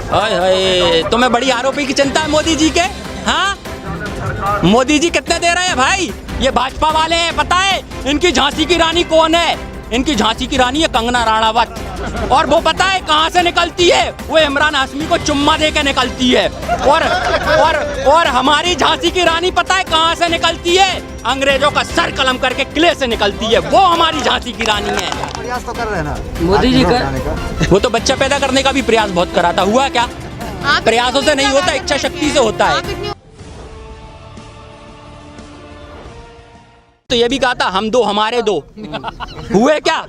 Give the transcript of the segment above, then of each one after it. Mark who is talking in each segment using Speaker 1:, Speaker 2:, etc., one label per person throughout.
Speaker 1: हाय हाय, तुम्हें बड़ी आरोपी की चिंता है मोदी जी के? हाँ, मोदी जी कितने दे रहे हैं भाई? ये भाजपा वाले हैं, पता है इनकी झांसी की रानी कौन है? इनकी झांसी की रानी है कंगना राणावत। और वो पता है कहाँ से निकलती है? वो इमरान हाशमी को चुम्मा दे के निकलती है। और हमारी झांसी की रानी पता है कहाँ से निकलती है? अंग्रेजों का सर कलम करके किले से निकलती है। वो हमारी झांसी की रानी है।
Speaker 2: प्रयास तो कर रहे हैं ना
Speaker 3: मोदी जी का।
Speaker 1: वो तो बच्चा पैदा करने का भी प्रयास बहुत कराता। हुआ क्या? प्रयासों से नहीं होता, इच्छा शक्ति से होता है। तो ये भी कहा था हम दो हमारे दो। हुए क्या?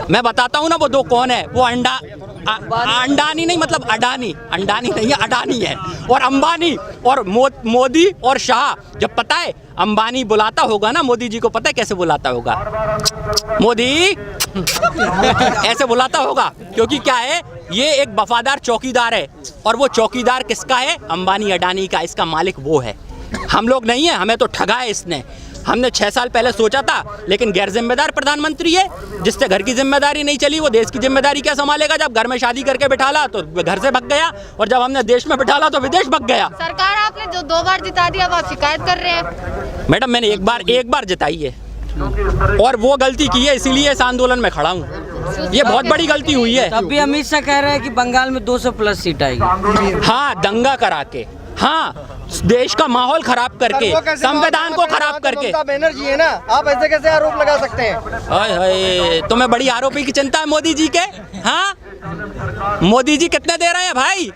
Speaker 1: मैं बताता हूँ ना वो दो कौन है। वो अंडानी नहीं, मतलब अडानी नहीं है, अडानी है। और अंबानी और मोदी और शाह। जब पता है अंबानी बुलाता होगा ना मोदी जी को, पता है कैसे बुलाता होगा? मोदी ऐसे बुलाता होगा, क्योंकि क्या है, ये एक वफादार चौकीदार है। और वो चौकीदार किसका है? अंबानी अडानी का। इसका मालिक वो है, हम लोग नहीं है। हमें तो ठगा है इसने। हमने 6 साल पहले सोचा था, लेकिन गैर जिम्मेदार प्रधानमंत्री है, जिससे घर की जिम्मेदारी नहीं चली। वो देश की जिम्मेदारी क्या संभालेगा? जब घर में शादी करके बिठाला तो घर से भग गया, और जब हमने देश में बिठाला तो विदेश भग गया।
Speaker 4: सरकार आपने जो 2 बार जिता दिया, अब आप शिकायत कर रहे हैं।
Speaker 1: मैडम मैंने एक बार जिताई है, और वो गलती की है, इसीलिए इस आंदोलन में खड़ा हूँ। ये बहुत बड़ी गलती हुई है।
Speaker 3: तब भी अमित शाह कह रहे हैं कि बंगाल में 200 प्लस सीट आएगी।
Speaker 1: हाँ, दंगा करा के, हाँ, देश का माहौल खराब करके, संविधान को खराब करके।
Speaker 2: बैनर्जी है ना, आप ऐसे कैसे आरोप लगा सकते हैं?
Speaker 1: हाय हाय, तुम्हें बड़ी आरोपी की चिंता है मोदी जी के? हाँ, मोदी जी कितने दे रहे हैं भाई?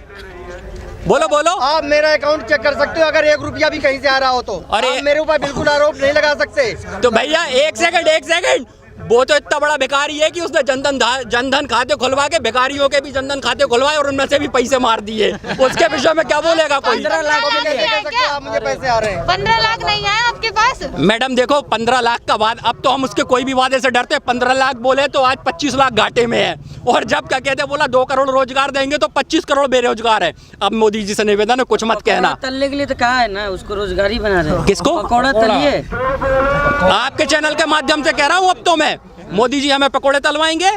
Speaker 1: बोलो बोलो।
Speaker 2: आप मेरा अकाउंट चेक कर सकते हो, अगर 1 रुपया भी कहीं से आ रहा हो तो।
Speaker 1: अरे
Speaker 2: आप मेरे ऊपर बिल्कुल आरोप नहीं लगा सकते।
Speaker 1: तो भैया एक सेकंड, वो तो इतना बड़ा भिखारी है कि उसने जनधन खाते खुलवा के भिखारियों के भी जनधन खाते खुलवाए और उनमें से भी पैसे मार दिए। उसके विषय में क्या बोलेगा कोई?
Speaker 3: 15 लाख
Speaker 2: आप मुझे पैसे आ रहे हैं।
Speaker 4: 15 लाख नहीं आए आपके पास?
Speaker 1: मैडम देखो, 15 लाख का बाद, अब तो हम उसके कोई भी वादे से डरते हैं। 15 लाख बोले तो आज 25 लाख घाटे में है। और जब क्या कहते, बोला 2 करोड़ रोजगार देंगे तो 25 करोड़ बेरोजगार है। अब मोदी जी से निवेदन है, कुछ मत कहना।
Speaker 3: तलने के लिए तो कहा है ना, उसको रोजगारी बना रहे हैं।
Speaker 1: किसको?
Speaker 3: पकौड़ा तलिए।
Speaker 1: आपके चैनल के माध्यम से कह रहा हूँ। अब तो मैं, मोदी जी हमें पकोड़े तलवाएंगे,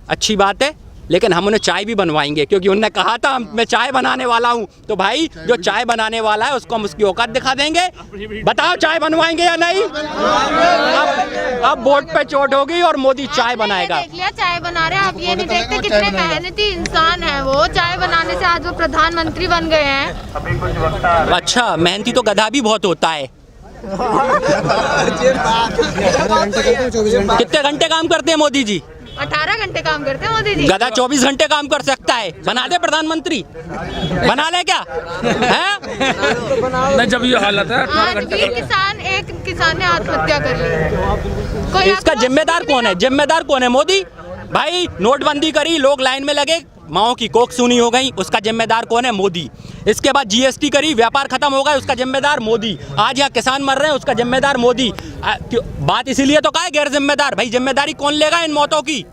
Speaker 1: अच्छी बात है, लेकिन हम उन्हें चाय भी बनवाएंगे, क्योंकि उन्होंने कहा था मैं चाय बनाने वाला हूं। तो भाई जो चाय बनाने वाला है उसको हम उसकी औकात दिखा देंगे। बताओ चाय बनवाएंगे या नहीं? अब वोट पे चोट होगी और मोदी चाय बनाएगा।
Speaker 4: देख लिया चाय बना रहे हैं, आप ये नहीं देखते कितने मेहनती इंसान है वो। चाय बनाने से आज वो प्रधानमंत्री बन गए हैं।
Speaker 1: अच्छा, मेहनती तो गधा भी बहुत होता है। कितने घंटे काम करते हैं मोदी जी?
Speaker 4: 18 घंटे काम करते हैं मोदी जी।
Speaker 1: गधा 24 घंटे काम कर सकता है। बना दे प्रधानमंत्री, बना ले क्या?
Speaker 5: नहीं, जब ये हालत है।
Speaker 4: आज भी एक किसान ने आत्महत्या कर ली। कोई
Speaker 1: इसका जिम्मेदार कौन है? जिम्मेदार कौन है? मोदी। भाई नोटबंदी करी, लोग लाइन में लगे, माओ की कोख सूनी हो गई, उसका जिम्मेदार कौन है? मोदी। इसके बाद जीएसटी करी, व्यापार खत्म हो गया, उसका जिम्मेदार मोदी। आज यहाँ किसान मर रहे हैं, उसका जिम्मेदार मोदी। बात इसीलिए तो कहा है गैर जिम्मेदार। भाई जिम्मेदारी कौन लेगा इन मौतों की?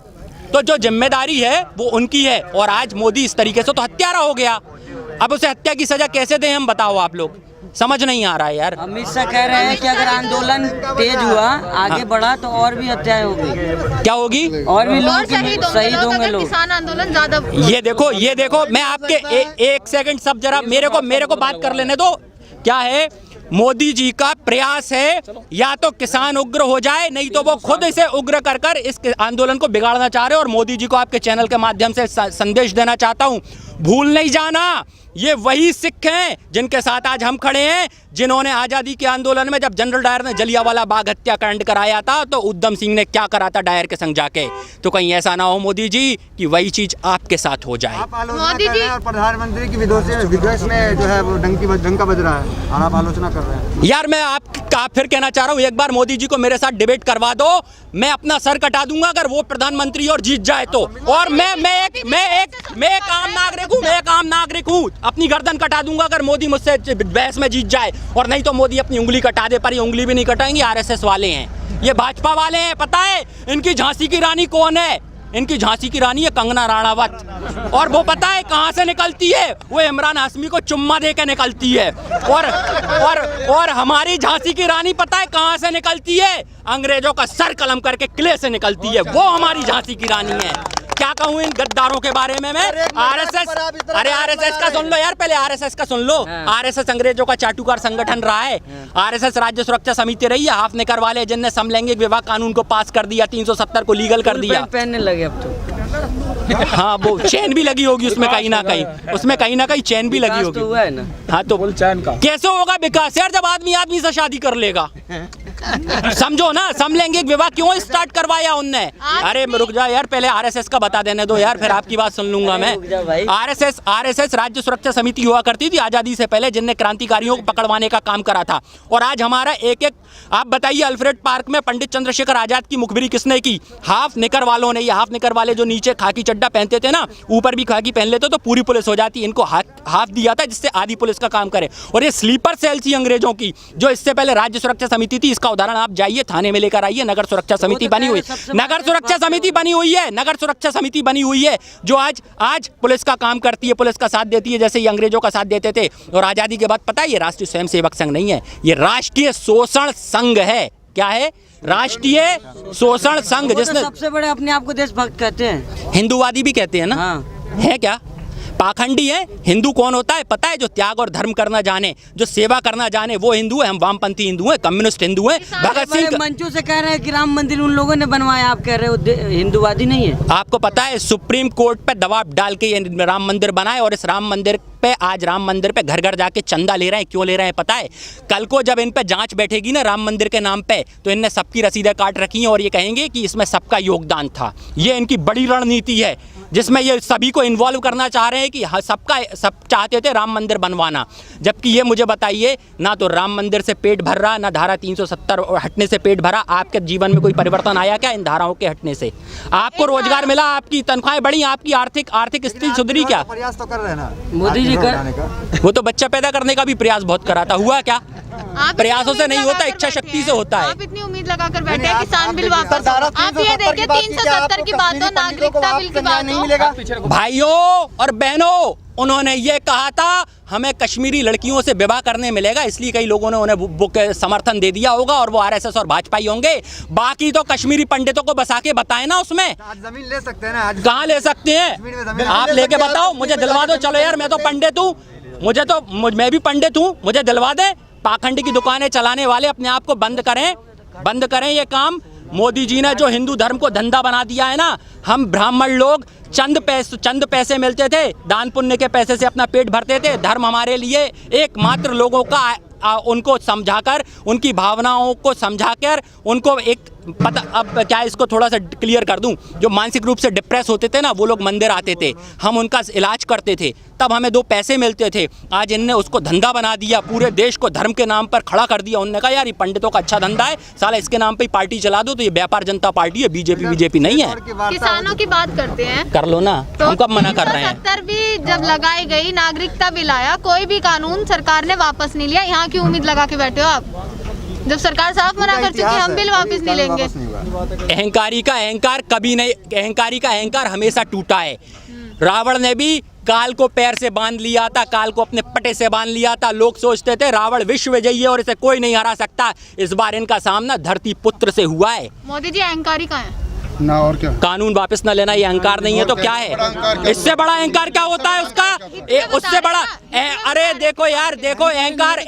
Speaker 1: तो जो जिम्मेदारी है वो उनकी है। और आज मोदी इस तरीके से तो हत्यारा हो गया। अब उसे हत्या की सजा कैसे दें हम? बताओ आप लोग, समझ नहीं आ रहा है यार।
Speaker 3: अमित शाह कह रहे हैं कि अगर आंदोलन तेज हुआ, आगे बढ़ा, तो और भी हत्याएं होगी।
Speaker 1: क्या होगी?
Speaker 3: और भी लोग
Speaker 4: शहीद होंगे लोग। किसान आंदोलन ज्यादा।
Speaker 1: ये देखो, मैं आपके एक सेकंड, सब जरा मेरे को बात कर लेने दो। क्या है, मोदी जी का प्रयास है या तो किसान उग्र हो जाए, नहीं तो वो खुद इसे उग्र कर इस आंदोलन को बिगाड़ना चाह रहे हैं। और मोदी जी को आपके चैनल के माध्यम से संदेश देना चाहता हूं, भूल नहीं जाना, ये वही सिख हैं जिनके साथ आज हम खड़े हैं, जिन्होंने आज़ादी के आंदोलन में जब जनरल डायर ने जलियांवाला बाग हत्याकांड कराया था तो उधम सिंह ने क्या करा था डायर के संग जाके। तो कहीं ऐसा ना हो मोदी जी कि वही चीज आपके साथ हो जाए।
Speaker 2: मोदी जी और प्रधानमंत्री की विदेश में जो है वो डंका बज रहा है और आप आलोचना कर रहे हैं।
Speaker 1: यार मैं आप फिर कहना चाह रहा हूँ, एक बार मोदी जी को मेरे साथ डिबेट करवा दो, मैं अपना सर कटा दूंगा अगर वो प्रधानमंत्री और जीत जाए तो। और मैं एक आम नागरिक हूँ, अपनी गर्दन कटा दूंगा अगर मोदी मुझसे बहस में जीत जाए। और नहीं तो मोदी अपनी उंगली कटा दे, पर ये उंगली भी नहीं कटाएंगे, आरएसएस वाले हैं, ये भाजपा वाले हैं। पता है इनकी झांसी की रानी कौन है? इनकी झांसी की रानी है कंगना राणावत। और वो पता है कहाँ से निकलती है? वो इमरान हाशमी को चुम्मा दे के निकलती है। और हमारी झांसी की रानी पता है कहाँ से निकलती है? अंग्रेजों का सर कलम करके किले से निकलती है। वो हमारी झांसी की रानी है। क्या कहूँ इन गद्दारों के बारे में मैं? आरएसएस, अरे आरएसएस का सुन लो यार, पहले आरएसएस का सुन लो। आरएसएस अंग्रेजों का चाटुकार संगठन रहा है। आरएसएस राज्य सुरक्षा समिति रही है। हाफ निकर वाले जिनने समलैंगिक विवाह कानून को पास कर दिया, 370 को लीगल कर दिया।
Speaker 3: पहनने लगे अब तो।
Speaker 1: हाँ, वो चैन भी लगी होगी उसमें कहीं ना कहीं, उसमें कहीं ना कहीं चैन भी लगी होगी।
Speaker 3: तो हुआ है ना।
Speaker 1: हाँ तो चैन का कैसे होगा विकास यार, जब आदमी आदमी से शादी कर लेगा? समझो ना, समलैंगिक विवाह क्यों स्टार्ट करवाया उनने? अरे रुक जा यार, पहले आरएसएस का बता देने दो यार, फिर आपकी बात सुन लूंगा मैं। आरएसएस राज्य सुरक्षा समिति हुआ करती थी आजादी से पहले, जिनने क्रांतिकारियों को पकड़वाने का काम करा था। और आज हमारा एक एक, आप बताइए अल्फ्रेड पार्क में पंडित चंद्रशेखर आजाद की मुखबिरी किसने की? हाफ निकर वालों ने। ये हाफ निकर वाले जो नीचे खाकी चड्डा पहनते थे ना, ऊपर भी खाकी पहन लेते तो पूरी पुलिस हो जाती। इनको हाफ दिया था जिससे आधी पुलिस का काम करे। और ये स्लीपर सेल थी अंग्रेजों की, जो इससे पहले राज्य सुरक्षा समिति थी। इसका उदाहरण आप जाइए थाने में लेकर आइए, नगर सुरक्षा समिति बनी हुई, नगर सुरक्षा समिति बनी हुई है, नगर सुरक्षा समिति बनी हुई है, जो आज पुलिस का काम करती है, पुलिस का साथ देती है, जैसे ये अंग्रेजों का साथ देते थे। और आजादी के बाद पता है, ये राष्ट्रीय स्वयंसेवक संघ नहीं है, ये राष्ट्रीय शोषण संघ है। क्या है? राष्ट्रीय शोषण संघ, जिसने
Speaker 3: सबसे बड़े अपने आप को देशभक्त कहते हैं,
Speaker 1: हिंदूवादी भी कहते हैं ना।
Speaker 3: हाँ।
Speaker 1: है क्या? पाखंडी है। हिंदू कौन होता है पता है? जो त्याग और धर्म करना जाने, जो सेवा करना जाने, वो हिंदू है। हम वामपंथी हिंदू हैं, कम्युनिस्ट हिंदू हैं। भगत सिंह
Speaker 3: मंचों से कह रहे हैं कि राम मंदिर उन लोगों ने बनवाया, आप कह रहे हो हिंदूवादी नहीं है।
Speaker 1: आपको पता है सुप्रीम कोर्ट पे दबाव डाल के ये राम मंदिर बनाए, और इस राम मंदिर पे आज राम मंदिर पे घर घर जाके चंदा ले रहे हैं। क्यों ले रहे हैं पता है? कल को जब इन पे जांच बैठेगी ना राम मंदिर के नाम पे, तो इनने सबकी रसीदें काट रखी हैं और ये कहेंगे कि इसमें सबका योगदान था। ये इनकी बड़ी रणनीति है, जिसमें ये सभी को इन्वॉल्व करना चाह रहे हैं कि सब चाहते थे राम मंदिर बनवाना। जबकि ये मुझे बताइए, ना तो राम मंदिर से पेट भर रहा, ना धारा 370 हटने से पेट भरा। आपके जीवन में कोई परिवर्तन आया क्या इन धाराओं के हटने से? आपको रोजगार मिला, आपकी तनख्वाहें बढ़ी, आपकी आर्थिक स्थिति सुधरी क्या?
Speaker 2: प्रयास तो कर रहे हैं ना
Speaker 3: मोदी जी का।
Speaker 1: वो तो बच्चा पैदा करने का भी प्रयास बहुत करा था, हुआ क्या? प्रयासों से नहीं होता, इच्छा शक्ति से होता है।
Speaker 4: आप इतनी उम्मीद लगाकर बैठे हैं किसान बिल वापस। आप ये देखिए 370 की बात हो, नागरिकता बिल की बात हो।
Speaker 1: भाइयों और बहनों, उन्होंने ये कहा था हमें कश्मीरी लड़कियों से विवाह करने मिलेगा, इसलिए कई लोगों ने उन्हें समर्थन दे दिया होगा, और वो आरएसएस और भाजपा ही होंगे। बाकी तो कश्मीरी पंडितों को बसा के बताए ना उसमें।
Speaker 2: आज जमीन ले सकते हैं ना, आज
Speaker 1: कहाँ ले सकते हैं? आप लेके बताओ, मुझे दिलवा दो। चलो यार, मैं तो पंडित हूँ, मैं भी पंडित हूँ, मुझे दिलवा दे। पाखंड की दुकानें चलाने वाले अपने आप को बंद करें ये काम। मोदी जी ने जो हिंदू धर्म को धंधा बना दिया है ना, हम ब्राह्मण लोग चंद पैसे मिलते थे, दान पुण्य के पैसे से अपना पेट भरते थे। धर्म हमारे लिए एकमात्र लोगों का, उनको समझाकर, उनकी भावनाओं को समझाकर, उनको एक पता, अब क्या इसको थोड़ा सा क्लियर कर दूं, जो मानसिक रूप से डिप्रेस होते थे ना, वो लोग मंदिर आते थे, हम उनका इलाज करते थे, तब हमें 2 पैसे मिलते थे। आज इनने उसको धंधा बना दिया, पूरे देश को धर्म के नाम पर खड़ा कर दिया। उन्होंने कहा यार ये पंडितों का अच्छा धंधा है, साला इसके नाम पे पार्टी चला दो। तो ये व्यापार जनता पार्टी है, बीजेपी नहीं है।
Speaker 4: किसानों की बात करते हैं,
Speaker 1: कर लो ना,
Speaker 4: तो
Speaker 1: हम कब मना कर रहे हैं?
Speaker 4: 370 भी जब लगाई गई, नागरिकता बिल आया, कोई भी कानून सरकार ने वापस नहीं लिया। यहाँ की उम्मीद लगा के बैठे हो आप, जब सरकार साफ मना कर चुकी है हम बिल वापस नहीं लेंगे।
Speaker 1: अहंकारी का अहंकार कभी नहीं, अहंकारी का अहंकार हमेशा टूटा है। रावण ने भी काल को पैर से बांध लिया था, काल को अपने पटे से बांध लिया था। लोग सोचते थे रावण विश्व विजयी है और इसे कोई नहीं हरा सकता। इस बार इनका सामना धरती पुत्र से हुआ है।
Speaker 4: मोदी जी अहंकारी का है
Speaker 2: ना, और क्या?
Speaker 1: कानून वापस न लेना ये अहंकार नहीं है तो क्या है? इससे बड़ा अहंकार क्या होता है उसका? उससे बड़ा अरे देखो यार, देखो अहंकार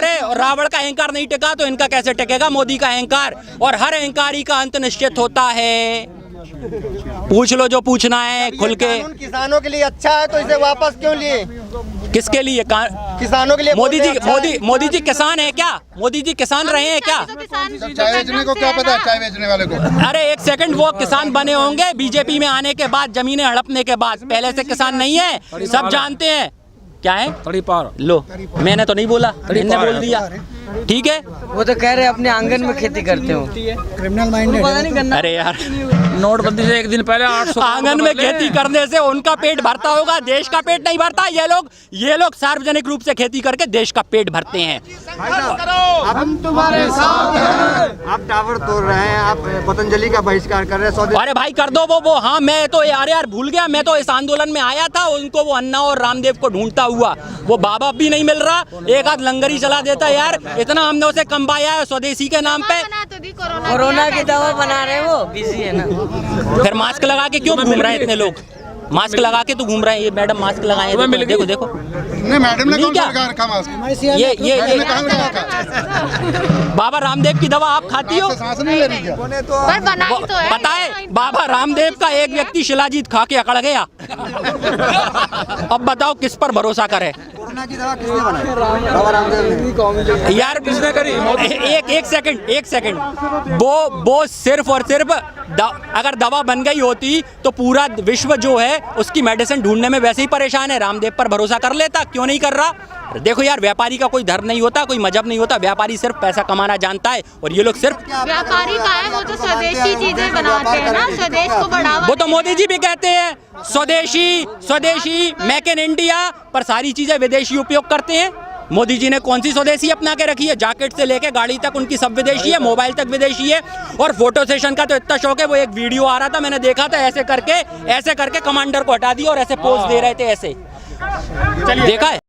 Speaker 1: है, और रावण का अहंकार नहीं टिका तो इनका कैसे टिकेगा? मोदी का अहंकार। और हर अहंकारी का अंत निश्चित होता है। पूछ लो जो पूछना है खुल के।
Speaker 2: किसानों के लिए अच्छा है तो इसे वापस क्यों लिए?
Speaker 1: किसके लिए?
Speaker 2: किसानों के लिए।
Speaker 1: मोदी जी किसान है क्या? मोदी जी किसान रहे हैं क्या?
Speaker 2: चाय बेचने को क्या पता है, चाय बेचने वाले को?
Speaker 1: अरे एक सेकंड, वो किसान बने होंगे बीजेपी में आने के बाद, जमीनें हड़पने के बाद। पहले से किसान नहीं है, सब जानते हैं। क्या है? तड़ी पार। लो, मैंने तो नहीं बोला, इन्होंने बोल दिया। ठीक है,
Speaker 3: वो तो कह रहे अपने आंगन में खेती करते हो,
Speaker 2: क्रिमिनल माइंडेड।
Speaker 1: अरे यार,
Speaker 5: नोटबंदी से एक दिन पहले 800
Speaker 1: आंगन में खेती करने से उनका पेट भरता होगा, देश का पेट नहीं भरता। ये लोग सार्वजनिक रूप से खेती करके देश का पेट भरते हैं।
Speaker 2: हम तुम्हारे साथ हैं। आप टावर तोड़ रहे हैं, आप पतंजलि का बहिष्कार कर रहे हैं।
Speaker 1: अरे भाई कर दो वो। हाँ, मैं तो यार भूल गया, मैं तो इस आंदोलन में आया था। उनको वो अन्ना और रामदेव को ढूंढता हुआ, वो बाबा भी नहीं मिल रहा। एक आध लंगर ही चला देता यार, इतना हमने उसे कमाया है स्वदेशी के नाम पे।
Speaker 4: मोदी कोरोना
Speaker 3: कोरोना की दवा बना रहे हैं, वो बिजी है ना।
Speaker 1: फिर मास्क लगा के क्यों घूम रहे हैं इतने लोग? मास्क लगा के तो घूम रहे हैं। ये मैडम मास्क लगाए हैं, देखो देखो, देखो।
Speaker 6: नहीं, मैडम ने
Speaker 1: नहीं
Speaker 6: कौन
Speaker 1: क्या?
Speaker 6: लगा रखा मास्क?
Speaker 1: ये
Speaker 6: कहाँ लगा रखा?
Speaker 1: बाबा रामदेव की दवा आप खाती हो?
Speaker 6: सांस नहीं ले रही क्या?
Speaker 4: पर बनाई तो है।
Speaker 1: पता है बाबा रामदेव का एक व्यक्ति शिलाजीत खा के अकड़ गया। अब बताओ किस पर भरोसा करे?
Speaker 2: कोरोना की दवा किसने बनाई? बाबा रामदेव ने।
Speaker 1: यार किसने करी? एक सेकंड वो सिर्फ और सिर्फ अगर दवा बन गई होती तो पूरा विश्व जो है उसकी मेडिसिन ढूंढने में वैसे ही परेशान है। रामदेव पर भरोसा कर लेता, क्यों नहीं कर रहा? देखो यार, व्यापारी का कोई धर्म नहीं होता, कोई मजहब नहीं होता, व्यापारी सिर्फ पैसा कमाना जानता है। और ये लोग सिर्फ
Speaker 4: व्यापारी का है, वो तो स्वदेशी चीजें बनाते हैं ना, स्वदेश को बढ़ावा।
Speaker 1: वो तो मोदी जी भी कहते हैं स्वदेशी मेक इन इंडिया, पर सारी चीजें विदेशी उपयोग करते हैं। मोदी जी ने कौन सी स्वदेशी अपना के रखी है? जैकेट से लेके गाड़ी तक उनकी सब विदेशी है, मोबाइल तक विदेशी है। और फोटो सेशन का तो इतना शौक है, वो एक वीडियो आ रहा था, मैंने देखा था, ऐसे करके कमांडर को हटा दिया और ऐसे पोज दे रहे थे, ऐसे देखा है।